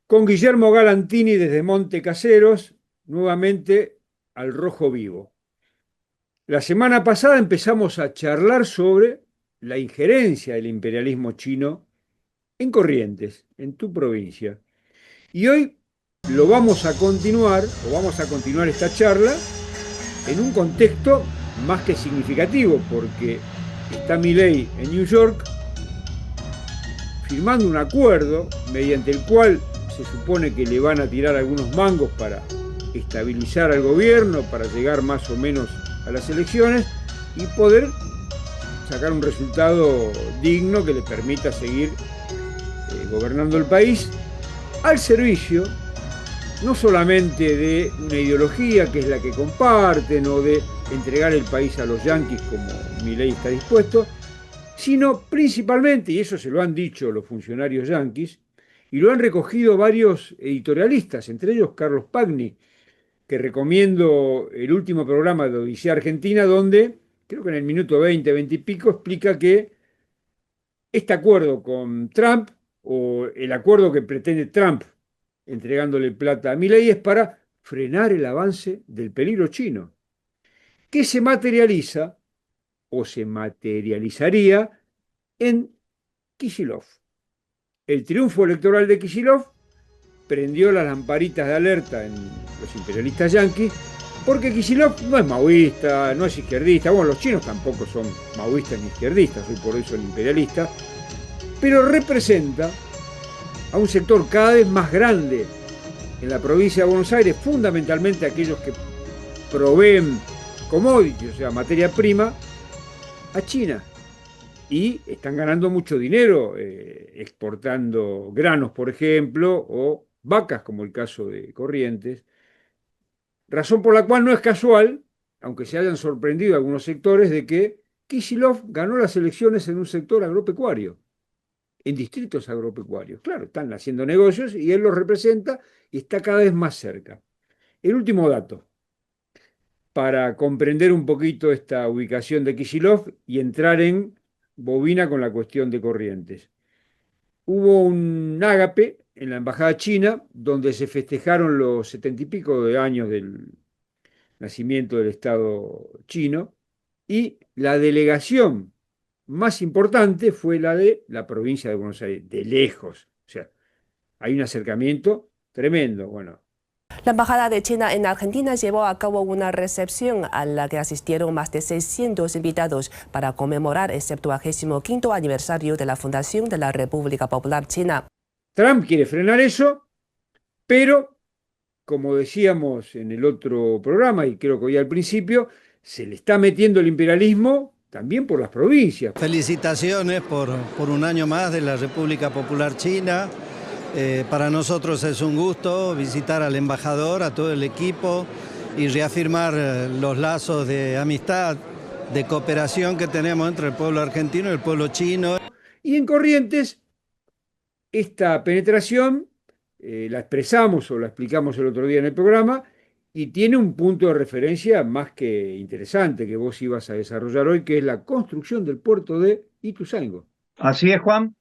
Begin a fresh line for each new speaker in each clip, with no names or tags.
con Guillermo Galantini desde Monte Caseros, nuevamente al rojo vivo. La semana pasada empezamos a charlar sobre la injerencia del imperialismo chino en Corrientes, en tu provincia. Y hoy lo vamos a continuar, o vamos a continuar esta charla, en un contexto más que significativo, porque está Milei en New York firmando un acuerdo mediante el cual se supone que le van a tirar algunos mangos para estabilizar al gobierno, para llegar más o menos a las elecciones y poder sacar un resultado digno que le permita seguir gobernando el país al servicio no solamente de una ideología que es la que comparten o de entregar el país a los yanquis como Milei está dispuesto, sino principalmente, y eso se lo han dicho los funcionarios yanquis, y lo han recogido varios editorialistas, entre ellos Carlos Pagni, que recomiendo el último programa de Odisea Argentina, donde creo que en el minuto 20, 20 y pico explica que este acuerdo con Trump, o el acuerdo que pretende Trump entregándole plata a Milei, es para frenar el avance del peligro chino, que se materializa o se materializaría en Kicillof. El triunfo electoral de Kicillof prendió las lamparitas de alerta en los imperialistas yanquis, porque Kicillof no es maoísta, no es izquierdista, bueno, los chinos tampoco son maoístas ni izquierdistas, hoy por hoy son imperialistas, pero representa a un sector cada vez más grande en la provincia de Buenos Aires, fundamentalmente aquellos que proveen commodities, o sea, materia prima, a China. Y están ganando mucho dinero exportando granos, por ejemplo, o vacas, como el caso de Corrientes, razón por la cual no es casual, aunque se hayan sorprendido algunos sectores, de que Kicillof ganó las elecciones en un sector agropecuario, en distritos agropecuarios. Claro, están haciendo negocios y él los representa y está cada vez más cerca. El último dato, para comprender un poquito esta ubicación de Kicillof y entrar en bobina con la cuestión de Corrientes. Hubo un ágape en la embajada china donde se festejaron los 70 y pico de años del nacimiento del Estado chino y la delegación más importante fue la de la provincia de Buenos Aires, de lejos. O sea, hay un acercamiento tremendo. Bueno,
La Embajada de China en Argentina llevó a cabo una recepción a la que asistieron más de 600 invitados para conmemorar el 75º aniversario de la fundación de la República Popular China.
Trump quiere frenar eso, pero, como decíamos en el otro programa, y creo que hoy al principio, se le está metiendo el imperialismo también por las provincias.
Felicitaciones por un año más de la República Popular China. Para nosotros es un gusto visitar al embajador, a todo el equipo y reafirmar los lazos de amistad, de cooperación que tenemos entre el pueblo argentino y el pueblo chino.
Y en Corrientes, esta penetración la expresamos o la explicamos el otro día en el programa y tiene un punto de referencia más que interesante que vos ibas a desarrollar hoy, que es la construcción del puerto de Ituzaingó.
Así es, Juan.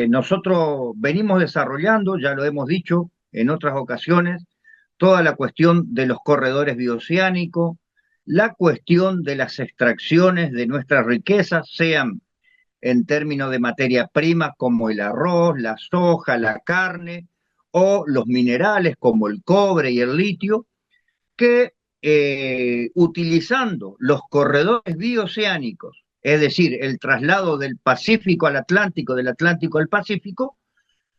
Nosotros venimos desarrollando, ya lo hemos dicho en otras ocasiones, toda la cuestión de los corredores bioceánicos, la cuestión de las extracciones de nuestras riquezas, sean en términos de materia prima como el arroz, la soja, la carne, o los minerales como el cobre y el litio, que utilizando los corredores bioceánicos, es decir, el traslado del Pacífico al Atlántico, del Atlántico al Pacífico,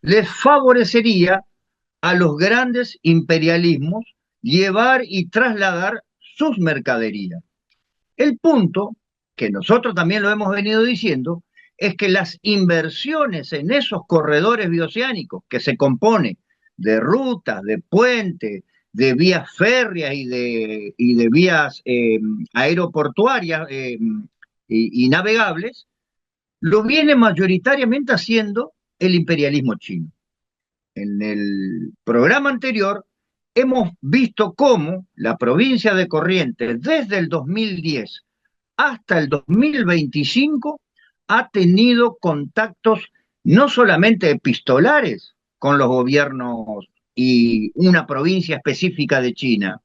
les favorecería a los grandes imperialismos llevar y trasladar sus mercaderías. El punto, que nosotros también lo hemos venido diciendo, es que las inversiones en esos corredores bioceánicos, que se compone de rutas, de puentes, de vías férreas y de vías aeroportuarias y navegables, lo viene mayoritariamente haciendo el imperialismo chino. En el programa anterior hemos visto cómo la provincia de Corrientes desde el 2010 hasta el 2025 ha tenido contactos no solamente epistolares con los gobiernos y una provincia específica de China,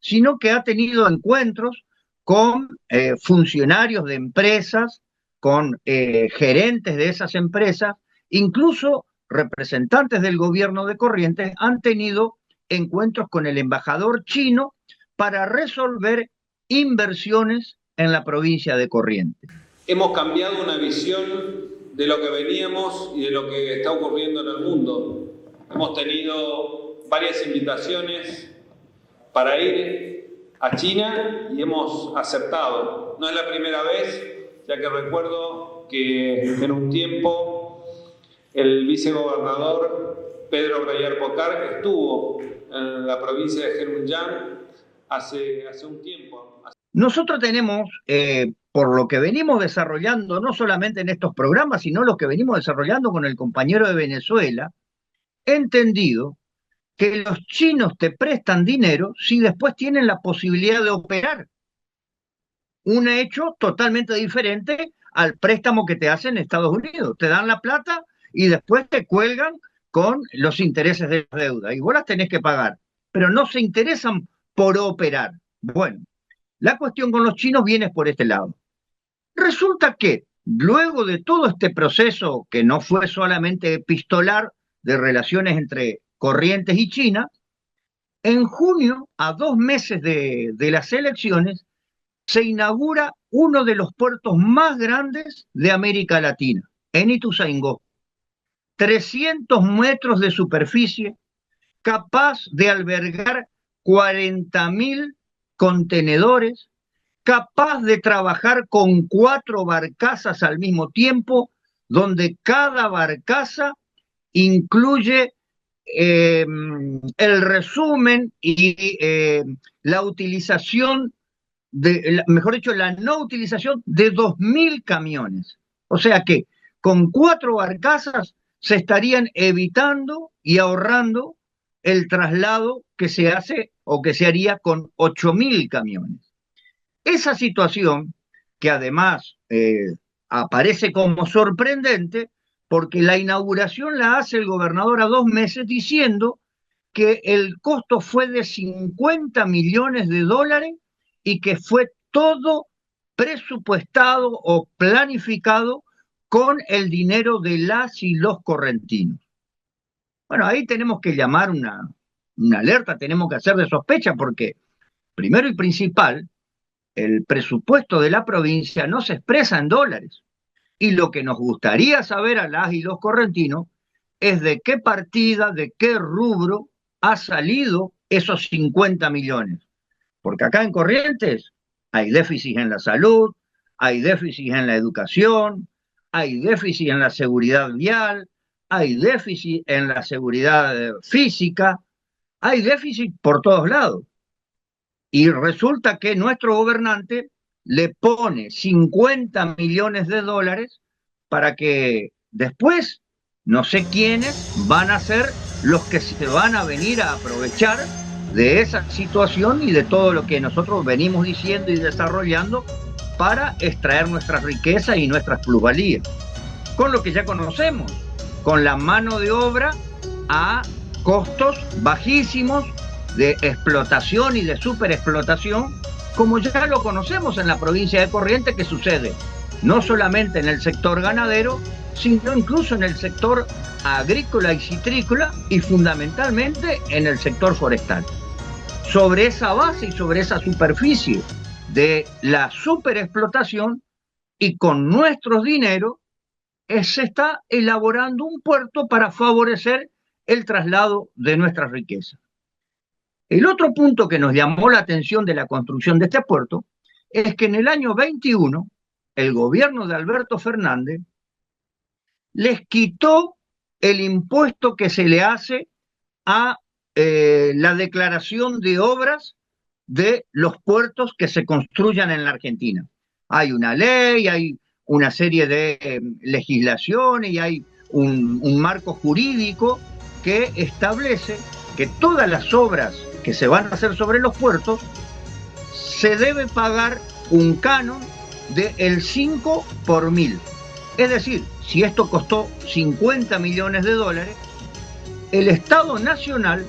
sino que ha tenido encuentros con funcionarios de empresas, con gerentes de esas empresas, incluso representantes del gobierno de Corrientes han tenido encuentros con el embajador chino para resolver inversiones en la provincia de Corrientes.
Hemos cambiado una visión de lo que veníamos y de lo que está ocurriendo en el mundo. Hemos tenido varias invitaciones para ir a China y hemos aceptado. No es la primera vez, ya que recuerdo que en un tiempo el vicegobernador Pedro Brayar Pocar estuvo en la provincia de Heilongjiang hace un tiempo.
Nosotros tenemos, por lo que venimos desarrollando, no solamente en estos programas, sino lo que venimos desarrollando con el compañero de Venezuela, entendido que los chinos te prestan dinero si después tienen la posibilidad de operar. Un hecho totalmente diferente al préstamo que te hacen en Estados Unidos. Te dan la plata y después te cuelgan con los intereses de la deuda. Y vos las tenés que pagar, pero no se interesan por operar. Bueno, la cuestión con los chinos viene por este lado. Resulta que luego de todo este proceso, que no fue solamente epistolar de relaciones entre Corrientes y China, en junio, a 2 meses de las elecciones, se inaugura uno de los puertos más grandes de América Latina, en Ituzaingó. 300 metros de superficie, capaz de albergar 40.000 contenedores, capaz de trabajar con 4 barcazas al mismo tiempo, donde cada barcaza incluye el resumen y la utilización, mejor dicho, la no utilización de 2.000 camiones. O sea que con 4 barcazas se estarían evitando y ahorrando el traslado que se hace o que se haría con 8.000 camiones. Esa situación, que además aparece como sorprendente, porque la inauguración la hace el gobernador a 2 meses diciendo que el costo fue de $50 millones y que fue todo presupuestado o planificado con el dinero de las y los correntinos. Bueno, ahí tenemos que llamar una alerta, tenemos que hacer de sospecha, porque primero y principal, el presupuesto de la provincia no se expresa en dólares. Y lo que nos gustaría saber a las y los correntinos es de qué partida, de qué rubro ha salido esos 50 millones. Porque acá en Corrientes hay déficit en la salud, hay déficit en la educación, hay déficit en la seguridad vial, hay déficit en la seguridad física, hay déficit por todos lados. Y resulta que nuestro gobernante le pone 50 millones de dólares para que después no sé quiénes van a ser los que se van a venir a aprovechar de esa situación y de todo lo que nosotros venimos diciendo y desarrollando para extraer nuestra riqueza y nuestras plusvalías. Con lo que ya conocemos, con la mano de obra a costos bajísimos de explotación y de superexplotación, como ya lo conocemos en la provincia de Corrientes, que sucede no solamente en el sector ganadero, sino incluso en el sector agrícola y citrícola y fundamentalmente en el sector forestal. Sobre esa base y sobre esa superficie de la superexplotación y con nuestros dineros se está elaborando un puerto para favorecer el traslado de nuestra riqueza. El otro punto que nos llamó la atención de la construcción de este puerto es que en el año 21 el gobierno de Alberto Fernández les quitó el impuesto que se le hace a la declaración de obras de los puertos que se construyan en la Argentina. Hay una ley, hay una serie de legislaciones y hay un marco jurídico que establece que todas las obras que se van a hacer sobre los puertos se debe pagar un canon del 5 por 1000. Es decir, si esto costó 50 millones de dólares, el Estado Nacional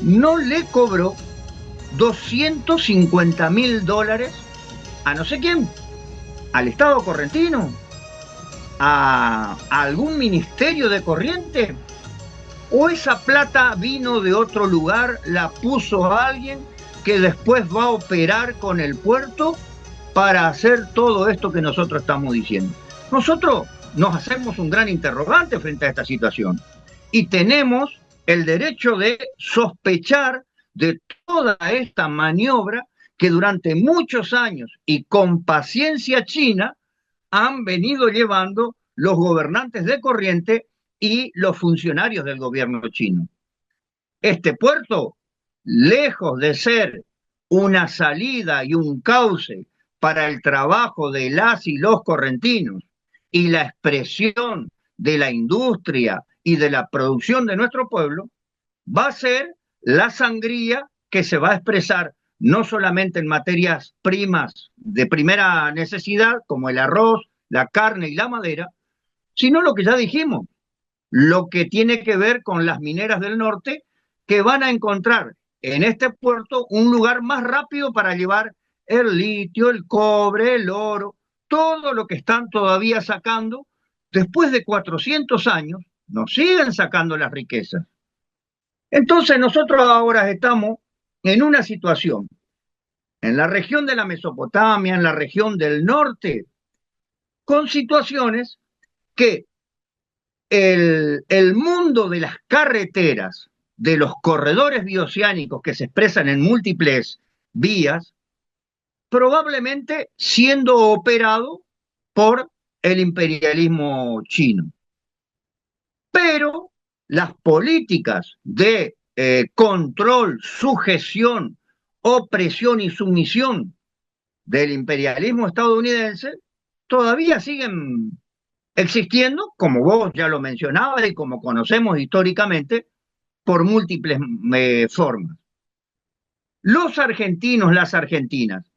no le cobró $250.000 a no sé quién, al Estado correntino, a algún ministerio de corriente, o esa plata vino de otro lugar, la puso a alguien que después va a operar con el puerto para hacer todo esto que nosotros estamos diciendo. Nosotros nos hacemos un gran interrogante frente a esta situación y tenemos el derecho de sospechar de toda esta maniobra que durante muchos años y con paciencia china han venido llevando los gobernantes de corriente y los funcionarios del gobierno chino. Este puerto, lejos de ser una salida y un cauce para el trabajo de las y los correntinos y la expresión de la industria y de la producción de nuestro pueblo, va a ser la sangría que se va a expresar no solamente en materias primas de primera necesidad, como el arroz, la carne y la madera, sino lo que ya dijimos, lo que tiene que ver con las mineras del norte, que van a encontrar en este puerto un lugar más rápido para llevar el litio, el cobre, el oro, todo lo que están todavía sacando. Después de 400 años, nos siguen sacando las riquezas. Entonces nosotros ahora estamos en una situación, en la región de la Mesopotamia, en la región del norte, con situaciones que el mundo de las carreteras, de los corredores bioceánicos que se expresan en múltiples vías, probablemente siendo operado por el imperialismo chino. Pero las políticas de control, sujeción, opresión y sumisión del imperialismo estadounidense todavía siguen existiendo, como vos ya lo mencionabas y como conocemos históricamente, por múltiples formas. Los argentinos, las argentinas,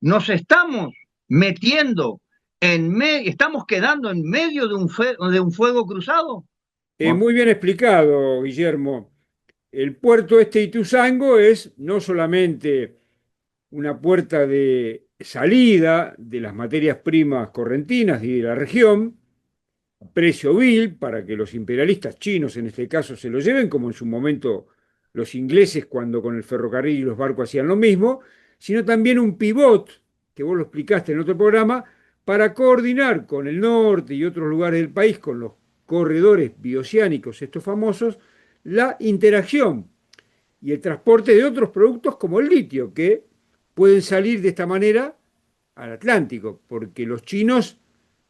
nos estamos metiendo estamos quedando en medio de un fuego cruzado.
Muy bien explicado, Guillermo. El puerto este de Ituzaingó es no solamente una puerta de salida de las materias primas correntinas y de la región, precio vil para que los imperialistas chinos en este caso se lo lleven, como en su momento los ingleses cuando con el ferrocarril y los barcos hacían lo mismo, sino también un pivot, que vos lo explicaste en otro programa, para coordinar con el norte y otros lugares del país, con los corredores bioceánicos, estos famosos, la interacción y el transporte de otros productos como el litio, que pueden salir de esta manera al Atlántico, porque los chinos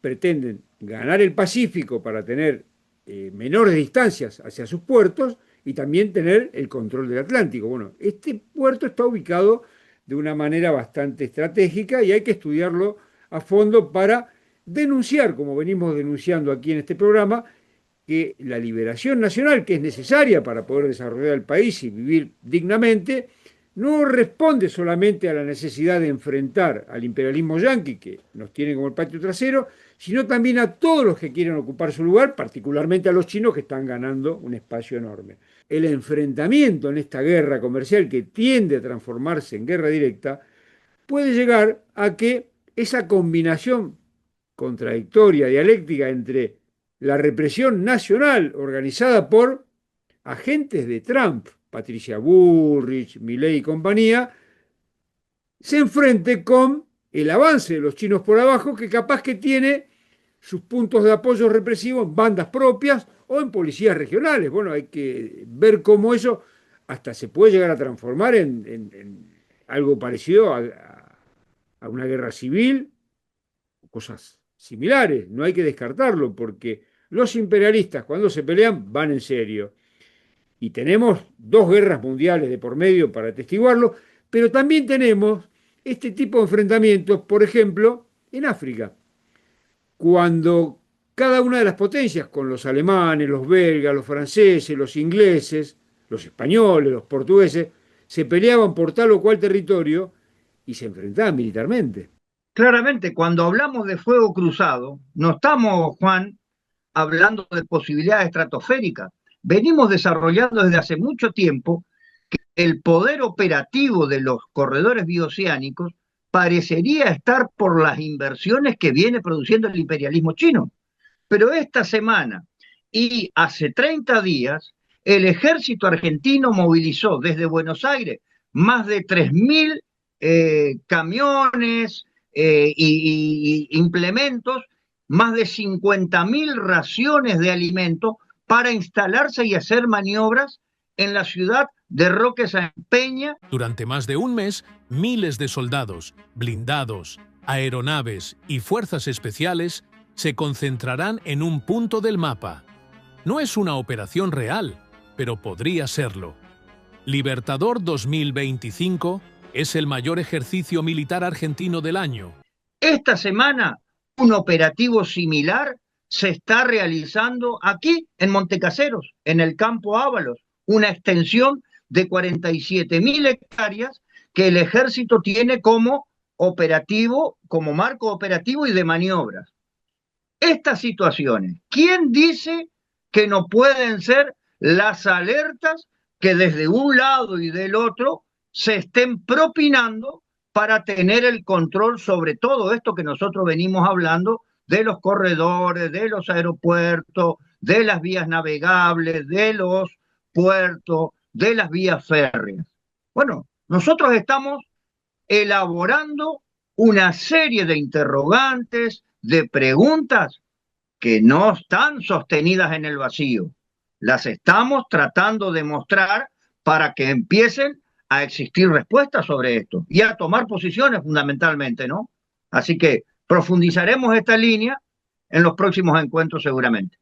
pretenden ganar el Pacífico para tener menores distancias hacia sus puertos y también tener el control del Atlántico. Bueno, este puerto está ubicado de una manera bastante estratégica y hay que estudiarlo a fondo para denunciar, como venimos denunciando aquí en este programa, que la liberación nacional, que es necesaria para poder desarrollar el país y vivir dignamente, no responde solamente a la necesidad de enfrentar al imperialismo yanqui, que nos tiene como el patio trasero, sino también a todos los que quieren ocupar su lugar, particularmente a los chinos que están ganando un espacio enorme. El enfrentamiento en esta guerra comercial, que tiende a transformarse en guerra directa, puede llegar a que esa combinación contradictoria, dialéctica entre la represión nacional organizada por agentes de Trump, Patricia Bullrich, Milei y compañía, se enfrente con el avance de los chinos por abajo, que capaz que tiene sus puntos de apoyo represivo en bandas propias o en policías regionales. Bueno, hay que ver cómo eso hasta se puede llegar a transformar en algo parecido a una guerra civil, cosas similares. No hay que descartarlo, porque los imperialistas cuando se pelean van en serio. Y tenemos dos guerras mundiales de por medio para atestiguarlo, pero también tenemos este tipo de enfrentamientos, por ejemplo, en África, cuando cada una de las potencias, con los alemanes, los belgas, los franceses, los ingleses, los españoles, los portugueses, se peleaban por tal o cual territorio y se enfrentaban militarmente.
Claramente, cuando hablamos de fuego cruzado, no estamos, Juan, hablando de posibilidades estratosféricas. venimos desarrollando desde hace mucho tiempo que el poder operativo de los corredores bioceánicos parecería estar por las inversiones que viene produciendo el imperialismo chino. Pero esta semana y hace 30 días, el ejército argentino movilizó desde Buenos Aires más de 3.000 camiones y implementos, más de 50.000 raciones de alimentos para instalarse y hacer maniobras en la ciudad de Roque San Peña.
Durante más de un mes, miles de soldados, blindados, aeronaves y fuerzas especiales se concentrarán en un punto del mapa. No es una operación real, pero podría serlo. Libertador 2025 es el mayor ejercicio militar argentino del año.
Esta semana, un operativo similar se está realizando aquí en Montecaseros, en el Campo Ábalos, una extensión de 47.000 hectáreas que el ejército tiene como operativo, como marco operativo y de maniobras. Estas situaciones, ¿quién dice que no pueden ser las alertas que desde un lado y del otro se estén propinando para tener el control sobre todo esto que nosotros venimos hablando de los corredores, de los aeropuertos, de las vías navegables, de los puertos, de las vías férreas? Bueno, nosotros estamos elaborando una serie de interrogantes, de preguntas que no están sostenidas en el vacío. Las estamos tratando de mostrar para que empiecen a existir respuestas sobre esto y a tomar posiciones fundamentalmente, ¿no? Así que profundizaremos esta línea en los próximos encuentros seguramente.